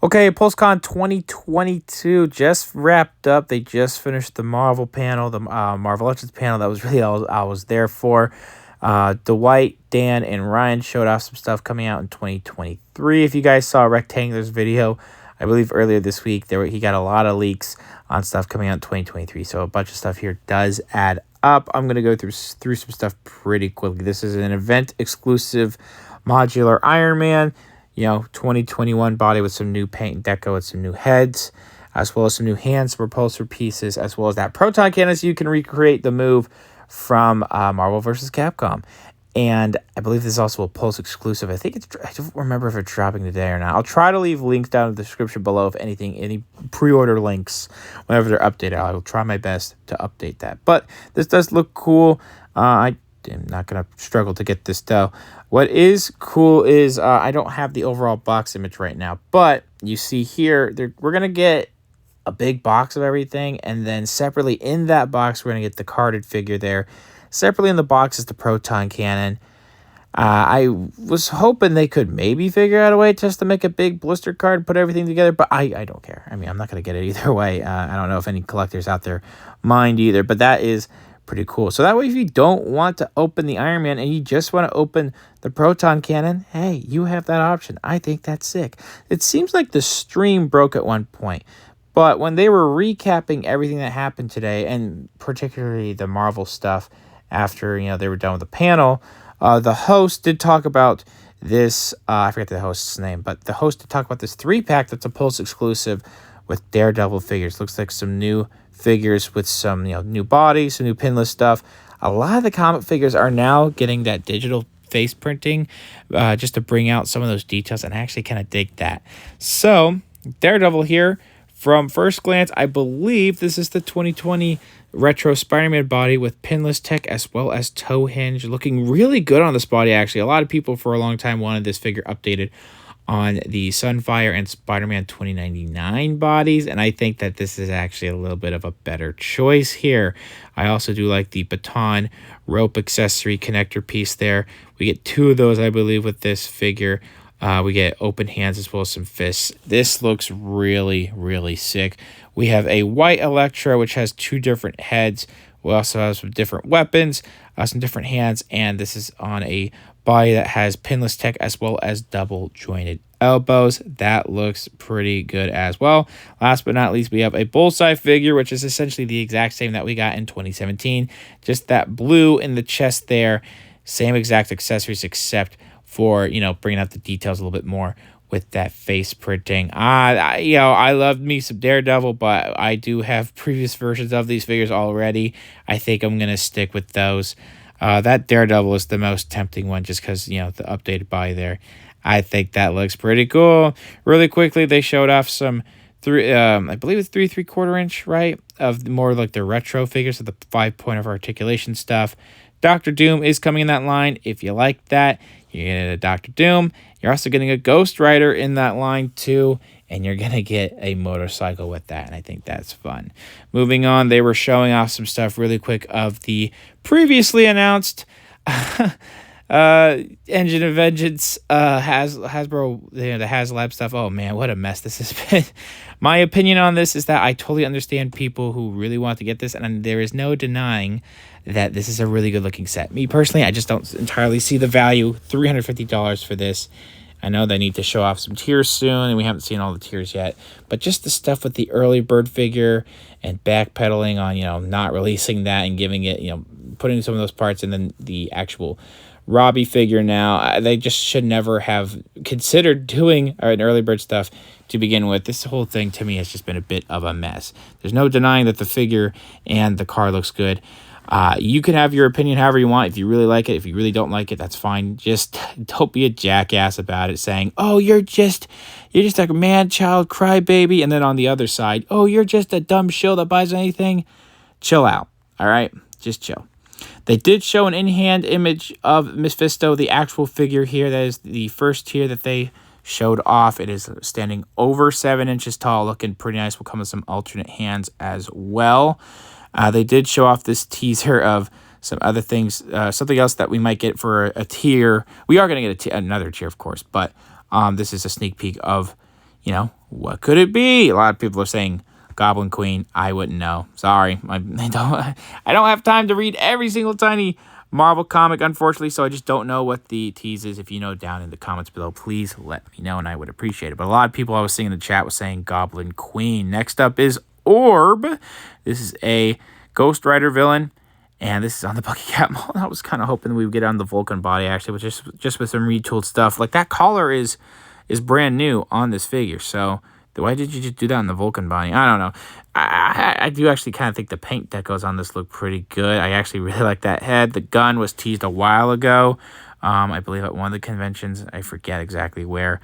Okay, Pulse Con 2022 just wrapped up. They just finished the Marvel panel, the Marvel Legends panel. That was really all I was there for. Dwight, Dan, and Ryan showed off some stuff coming out in 2023. If you guys saw Rectangular's video, I believe earlier this week, he got a lot of leaks on stuff coming out in 2023. So a bunch of stuff here does add up. I'm going to go through some stuff pretty quickly. This is an event-exclusive modular Iron Man. 2021 body with some new paint and deco and some new heads, as well as some new hands, some repulsor pieces, as well as that proton cannon so you can recreate the move from Marvel vs. Capcom. And I believe this is also a Pulse exclusive. I don't remember if it's dropping today or not. I'll try to leave links down in the description below if anything, any pre-order links, whenever they're updated. I will try my best to update that. But this does look cool. I'm not going to struggle to get this though. What is cool is I don't have the overall box image right now, but you see here, we're going to get a big box of everything, and then separately in that box, we're going to get the carded figure there. Separately in the box is the proton cannon. I was hoping they could maybe figure out a way just to make a big blister card and put everything together, but I don't care. I mean, I'm not going to get it either way. I don't know if any collectors out there mind either, but that is pretty cool. So that way, if you don't want to open the Iron Man and you just want to open the proton cannon, hey, you have that option. I think that's sick. It seems like the stream broke at one point, but when they were recapping everything that happened today, and particularly the Marvel stuff after they were done with the panel, the host did talk about this. I forget the host's name, but the host did talk about this 3-pack that's a Pulse exclusive with Daredevil figures. Looks like some new figures with some new bodies, some new pinless stuff. A lot of the comic figures are now getting that digital face printing just to bring out some of those details, and I actually kind of dig that. So Daredevil here, from first glance, I believe this is the 2020 retro Spider-Man body with pinless tech as well as toe hinge. Looking really good on this body, actually. A lot of people for a long time wanted this figure updated on the Sunfire and Spider-Man 2099 bodies, and I think that this is actually a little bit of a better choice here. I also do like the baton rope accessory connector piece there. We get 2 of those, I believe, with this figure. We get open hands as well as some fists. This looks really, really sick. We have a white Elektra, which has 2 different heads. We also have some different weapons, some different hands, and this is on a body that has pinless tech as well as double jointed elbows. That looks pretty good as well. Last but not least, we have a Bullseye figure, which is essentially the exact same that we got in 2017. Just that blue in the chest there. Same exact accessories except for, bringing out the details a little bit more with that face printing. I loved me some Daredevil, but I do have previous versions of these figures already. I think I'm going to stick with those. That Daredevil is the most tempting one just because, the updated body there. I think that looks pretty cool. Really quickly, they showed off some, I believe it's 3 3/4 inch, right? Of more like the retro figures of the 5-point of articulation stuff. Dr. Doom is coming in that line. If you like that, you're getting a Dr. Doom. You're also getting a Ghost Rider in that line too. And you're going to get a motorcycle with that, and I think that's fun. Moving on, they were showing off some stuff really quick of the previously announced Engine of Vengeance Hasbro, the HasLab stuff. Oh man, what a mess this has been. My opinion on this is that I totally understand people who really want to get this, and there is no denying that this is a really good looking set. Me personally, I just don't entirely see the value. $350 for this. I know they need to show off some tiers soon, and we haven't seen all the tiers yet. But just the stuff with the early bird figure and backpedaling on, not releasing that and giving it, putting some of those parts and then the actual Robbie figure now. They just should never have considered doing an early bird stuff to begin with. This whole thing to me has just been a bit of a mess. There's no denying that the figure and the car looks good. You can have your opinion however you want. If you really like it, if you really don't like it, that's fine. Just don't be a jackass about it, saying, "Oh, you're just like a man-child crybaby," and then on the other side, "Oh, you're just a dumb shill that buys anything." Chill out, all right? Just chill. They did show an in-hand image of Mephisto, the actual figure here. That is the first tier that they showed off. It is standing over 7 inches tall, looking pretty nice. Will come with some alternate hands as well. They did show off this teaser of some other things, something else that we might get for a tier. We are going to get another tier, of course, but this is a sneak peek of, what could it be? A lot of people are saying Goblin Queen. I wouldn't know. Sorry. I don't have time to read every single tiny Marvel comic, unfortunately, so I just don't know what the tease is. If you know, down in the comments below, please let me know, and I would appreciate it. But a lot of people I was seeing in the chat was saying Goblin Queen. Next up is Orb. This is a Ghost Rider villain, and this is on the Bucky Cat mold. I was kind of hoping we would get on the Vulcan body, actually, but just with some retooled stuff. Like, that collar is brand new on this figure, so why did you just do that on the Vulcan body? I don't know. I do actually kind of think the paint decos on this look pretty good. I actually really like that head. The gun was teased a while ago. I believe at one of the conventions. I forget exactly where.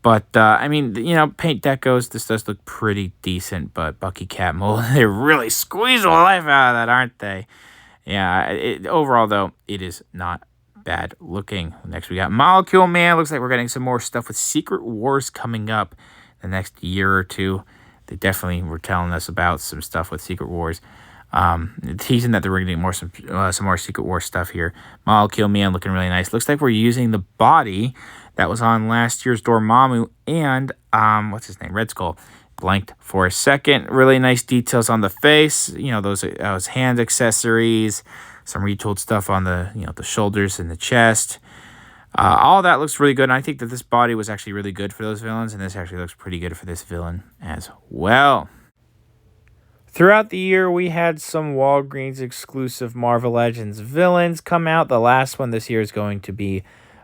But, I mean, paint decos, this does look pretty decent. But Bucky Cat mold, they really squeeze the life out of that, aren't they? Yeah, overall, though, it is not bad looking. Next, we got Molecule Man. Looks like we're getting some more stuff with Secret Wars coming up the next year or two. They definitely were telling us about some stuff with Secret Wars. Teasing that they're getting some more Secret Wars stuff here. Molecule Man looking really nice. Looks like we're using the body that was on last year's Dormammu and what's his name, Red Skull. Blanked for a second. Really nice details on the face. Those hand accessories. Some retooled stuff on the the shoulders and the chest. All that looks really good, and I think that this body was actually really good for those villains, and this actually looks pretty good for this villain as well. Throughout the year, we had some Walgreens exclusive Marvel Legends villains come out. The last one this year is going to be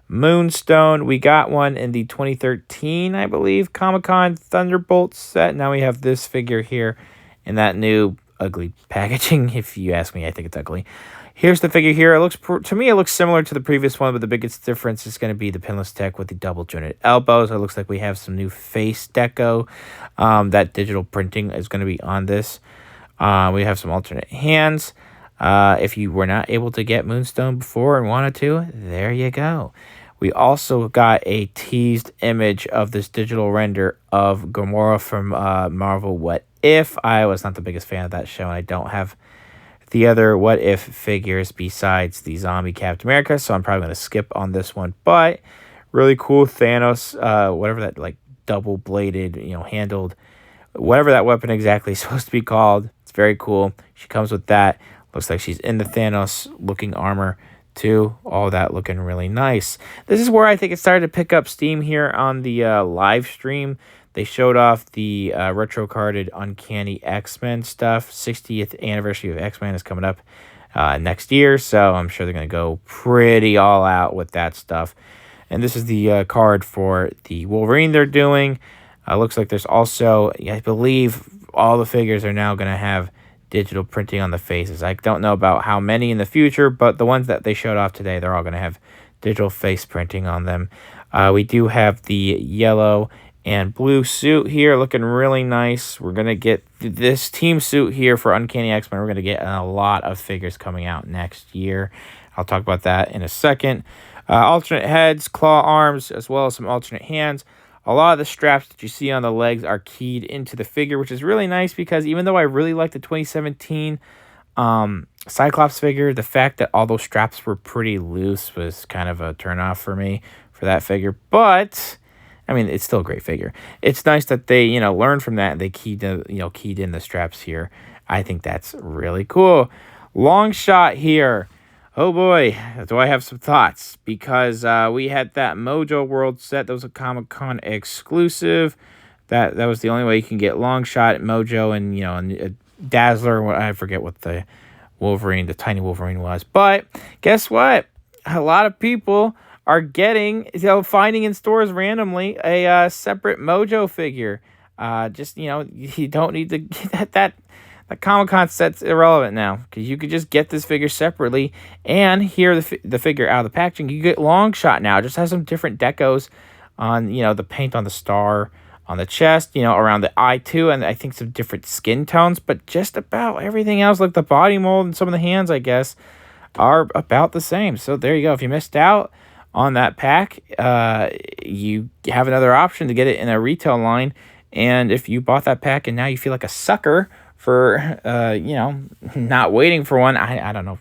Moonstone. We got one in the 2013, I believe, Comic-Con Thunderbolt set. Now we have this figure here in that new ugly packaging. If you ask me, I think it's ugly. Here's the figure here. It looks to me, it looks similar to the previous one, but the biggest difference is going to be the pinless tech with the double jointed elbows. It looks like we have some new face deco. That digital printing is going to be on this. We have some alternate hands. If you were not able to get Moonstone before and wanted to, there you go. We also got a teased image of this digital render of Gamora from Marvel What If. I was not the biggest fan of that show, and I don't have the other What If figures besides the zombie Captain America, so I'm probably going to skip on this one. But really cool Thanos, whatever that double-bladed, handled, whatever that weapon exactly is supposed to be called. It's very cool. She comes with that. Looks like she's in the Thanos-looking armor too. All that looking really nice. This is where I think it started to pick up steam here on the live stream. They showed off the retro-carded Uncanny X-Men stuff. 60th anniversary of X-Men is coming up next year, so I'm sure they're going to go pretty all out with that stuff. And this is the card for the Wolverine they're doing. Looks like there's also, I believe, all the figures are now going to have digital printing on the faces. I don't know about how many in the future, but the ones that they showed off today, they're all going to have digital face printing on them. We do have the yellow and blue suit here looking really nice. We're going to get this team suit here for Uncanny X-Men. We're going to get a lot of figures coming out next year. I'll talk about that in a second. Alternate heads, claw arms, as well as some alternate hands. A lot of the straps that you see on the legs are keyed into the figure, which is really nice because even though I really like the 2017 Cyclops figure, the fact that all those straps were pretty loose was kind of a turnoff for me for that figure. But I mean, it's still a great figure. It's nice that they, learned from that and they keyed in the straps here. I think that's really cool. Long shot here. Oh boy, do I have some thoughts, because we had that Mojo World set that was a Comic-Con exclusive. That was the only way you can get long shot at Mojo and, and Dazzler. I forget what the Wolverine, the tiny Wolverine was. But guess what? A lot of people are getting, finding in stores randomly a separate Mojo figure. You don't need to get that. The Comic-Con set's irrelevant now because you could just get this figure separately and hear the figure out of the packaging. You get long shot now. It just has some different decos on, the paint on the star, on the chest, around the eye too, and I think some different skin tones, but just about everything else, like the body mold and some of the hands, I guess, are about the same. So there you go. If you missed out on that pack, you have another option to get it in a retail line, and if you bought that pack and now you feel like a sucker for not waiting for one, I don't know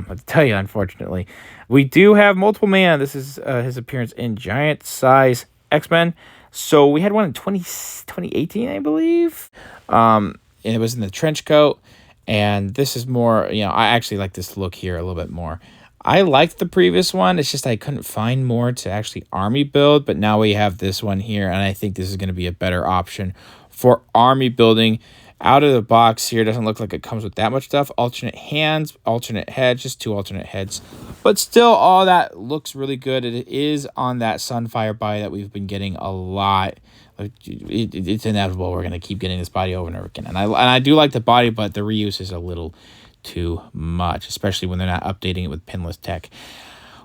what to tell you. Unfortunately, we do have Multiple Man. This is his appearance in Giant Size X-Men. So we had one in 2018, I believe. And it was in the trench coat. And this is more, I actually like this look here a little bit more. I liked the previous one. It's just I couldn't find more to actually army build. But now we have this one here. And I think this is going to be a better option for army building. Out of the box here, doesn't look like it comes with that much stuff. Alternate hands, alternate heads, just 2 alternate heads. But still, all that looks really good. It is on that Sunfire body that we've been getting a lot. It's inevitable. We're going to keep getting this body over and over again. And I do like the body, but the reuse is a little too much, especially when they're not updating it with pinless tech.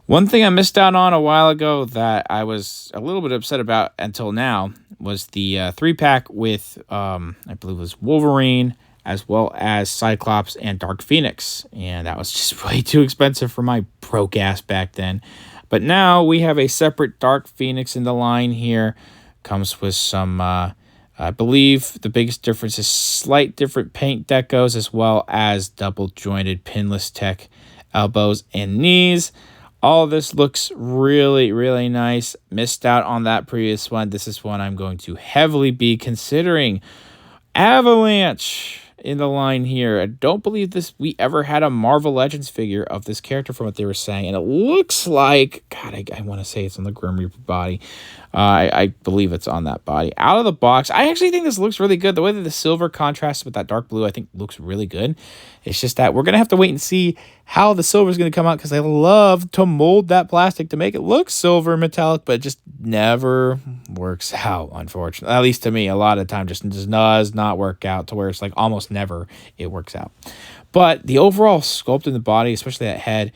One thing I missed out on a while ago that I was a little bit upset about until now was the 3-pack with, I believe it was Wolverine, as well as Cyclops and Dark Phoenix. And that was just way too expensive for my broke ass back then. But now we have a separate Dark Phoenix in the line here. Comes with some, I believe the biggest difference is slight different paint decos, as well as double jointed pinless tech elbows and knees. All of this looks really, really nice. Missed out on that previous one. This is one I'm going to heavily be considering. Avalanche in the line here. I don't believe we ever had a Marvel Legends figure of this character from what they were saying. And it looks like, God, I want to say it's on the Grim Reaper body. I believe it's on that body. Out of the box, I actually think this looks really good. The way that the silver contrasts with that dark blue, I think looks really good. It's just that we're going to have to wait and see how the silver is going to come out, because I love to mold that plastic to make it look silver metallic, but it just never works out, unfortunately. At least to me, a lot of the time just does not work out, to where it's like almost never it works out. But the overall sculpt in the body, especially that head,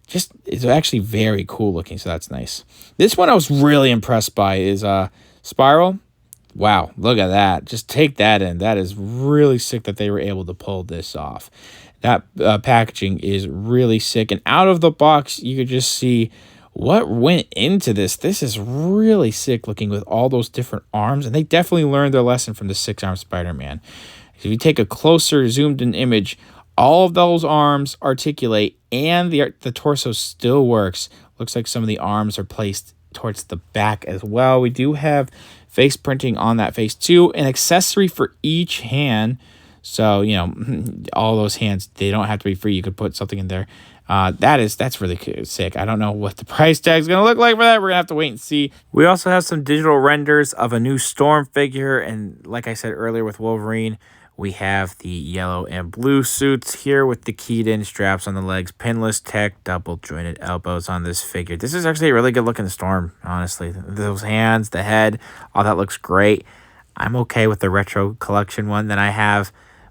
just is actually very cool looking, so that's nice. This one I was really impressed by is Spiral. Wow, look at that. Just take that in. That is really sick that they were able to pull this off. That packaging is really sick. And out of the box, you could just see what went into this. This is really sick looking with all those different arms. And they definitely learned their lesson from the 6-arm Spider-Man. If you take a closer zoomed in image, all of those arms articulate and the torso still works. Looks like some of the arms are placed towards the back as well. We do have face printing on that face too. An accessory for each hand. So, all those hands, they don't have to be free. You could put something in there. That's really sick. I don't know what the price tag is going to look like for that. We're going to have to wait and see. We also have some digital renders of a new Storm figure. And like I said earlier with Wolverine, we have the yellow and blue suits here with the keyed-in straps on the legs, pinless tech, double-jointed elbows on this figure. This is actually a really good-looking Storm, honestly. Those hands, the head, all that looks great. I'm okay with the retro collection one that I have,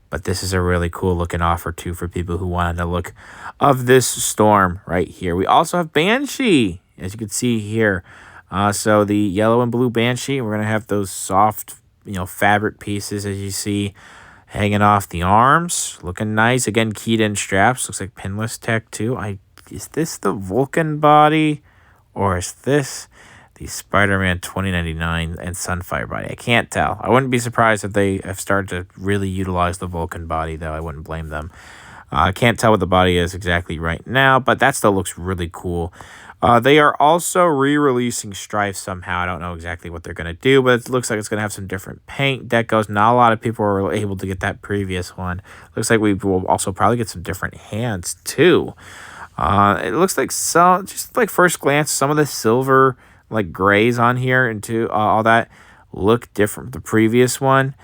but this is a really cool-looking offer, too, for people who wanted a look of this Storm right here. We also have Banshee, as you can see here. So the yellow and blue Banshee, we're going to have those soft, fabric pieces, as you see, hanging off the arms, looking nice. Again, keyed in straps. Looks like pinless tech too. Is this the Vulcan body, or is this the Spider-Man 2099 and Sunfire body? I can't tell. I wouldn't be surprised if they have started to really utilize the Vulcan body, though. I wouldn't blame them. I can't tell what the body is exactly right now, but that still looks really cool. They are also re-releasing Strife somehow. I don't know exactly what they're going to do, but it looks like it's going to have some different paint decos. Not a lot of people were able to get that previous one. Looks like we will also probably get some different hands, too. It looks like just like first glance, some of the silver like grays on here and all that look different from the previous one.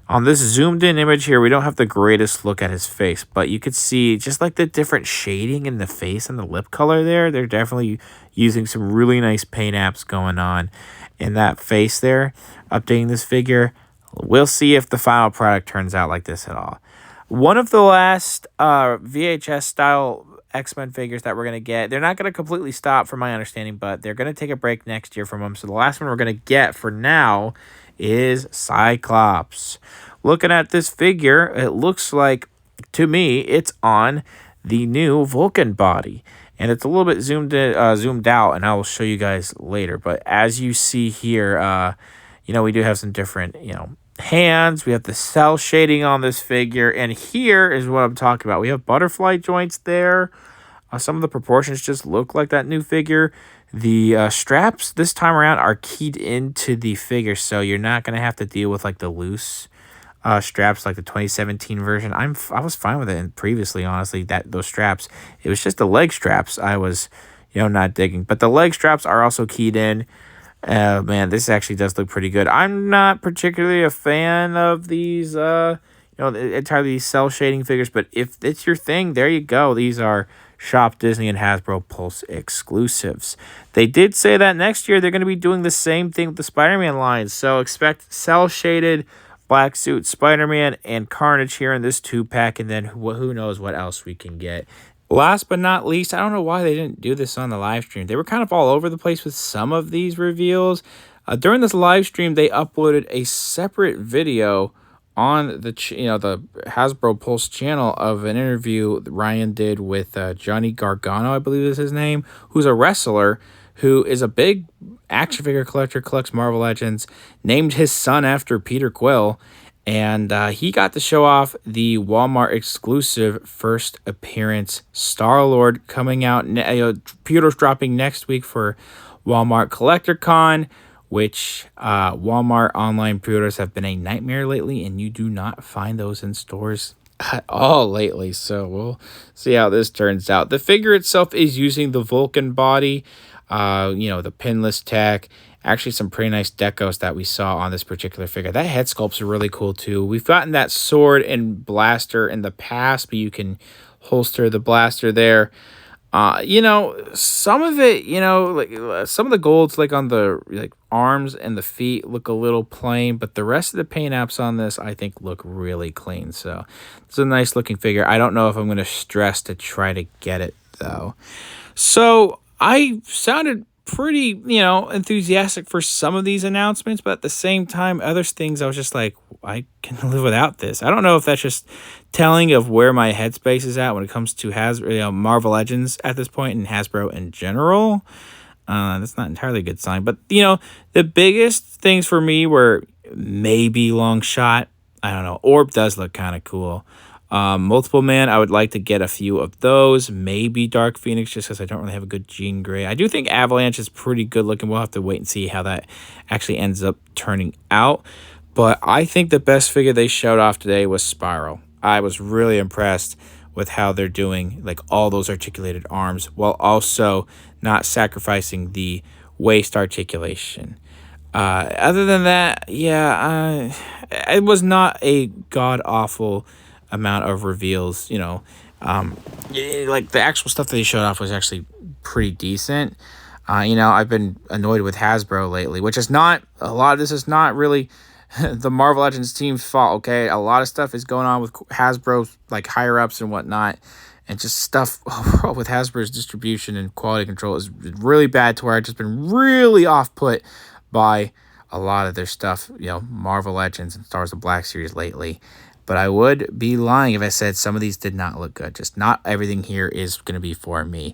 On this zoomed in image here, we don't have the greatest look at his face, but you could see just like the different shading in the face and the lip color there. They're definitely using some really nice paint apps going on in that face there, updating this figure. We'll see if the final product turns out like this at all. One of the last VHS style X-Men figures that we're going to get, they're not going to completely stop from my understanding, but they're going to take a break next year from them. So the last one we're going to get for now is Cyclops. Looking at this figure, it looks like, to me, it's on the new Vulcan body. And it's a little bit zoomed out, and I will show you guys later. But as you see here, we do have some different, hands. We have the cell shading on this figure. And here is what I'm talking about. We have butterfly joints there. Some of the proportions just look like that new figure. The straps this time around are keyed into the figure, so you're not going to have to deal with like the loose straps like the 2017 version. I was fine with it previously, honestly, that those straps. It was just the leg straps I was, not digging. But the leg straps are also keyed in. Man, this actually does look pretty good. I'm not particularly a fan of these, entirely cell shading figures, but if it's your thing, there you go. These are Shop Disney and Hasbro Pulse exclusives. They did say that next year they're going to be doing the same thing with the Spider-Man line, so expect cell shaded Black Suit Spider-Man and Carnage here in this 2-pack, and then who knows what else we can get. Last but not least, I don't know why they didn't do this on the live stream. They were kind of all over the place with some of these reveals. During this live stream, they uploaded a separate video on the Hasbro Pulse channel of an interview Ryan did with Johnny Gargano, I believe is his name, who's a wrestler who is a big action figure collector, collects Marvel Legends, named his son after Peter Quill, and he got to show off the Walmart exclusive first appearance Star-Lord coming out. Pre-orders dropping next week for Walmart Collector Con, which Walmart online pre-orders have been a nightmare lately, and you do not find those in stores at all lately. So we'll see how this turns out. The figure itself is using the Vulcan body, the pinless tech. Actually, some pretty nice decos that we saw on this particular figure. That head sculpt's are really cool, too. We've gotten that sword and blaster in the past, but you can holster the blaster there. Some of it, some of the golds, like on the arms and the feet, look a little plain, but the rest of the paint apps on this, I think, look really clean. So it's a nice looking figure. I don't know if I'm going to stress to try to get it, though. So I sounded pretty, enthusiastic for some of these announcements, but at the same time, other things I was just like, I can live without this. I don't know if that's just telling of where my headspace is at when it comes to Marvel Legends at this point and Hasbro in general. That's not entirely a good sign, but the biggest things for me were maybe Long Shot. I don't know. Orb does look kind of cool. Multiple Man, I would like to get a few of those. Maybe Dark Phoenix, just because I don't really have a good Jean Grey. I do think Avalanche is pretty good looking. We'll have to wait and see how that actually ends up turning out. But I think the best figure they showed off today was Spiral. I was really impressed with how they're doing all those articulated arms while also not sacrificing the waist articulation. Other than that, it was not a god-awful amount of reveals. The actual stuff that they showed off was actually pretty decent. I've been annoyed with Hasbro lately, which is not, a lot of this is not really the Marvel Legends team's fault, okay? A lot of stuff is going on with Hasbro's higher-ups and whatnot, and just stuff with Hasbro's distribution and quality control is really bad, to where I've just been really off-put by a lot of their stuff, Marvel Legends and Stars of Black series lately. But I would be lying if I said some of these did not look good. Just not everything here is going to be for me.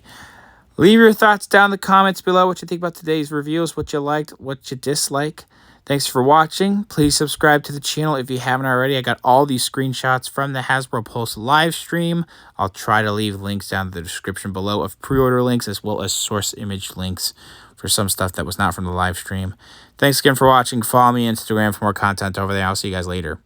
Leave your thoughts down in the comments below, what you think about today's reviews, what you liked, what you dislike. Thanks for watching. Please subscribe to the channel if you haven't already. I got all these screenshots from the Hasbro Pulse live stream. I'll try to leave links down in the description below of pre-order links as well as source image links for some stuff that was not from the live stream. Thanks again for watching. Follow me on Instagram for more content over there. I'll see you guys later.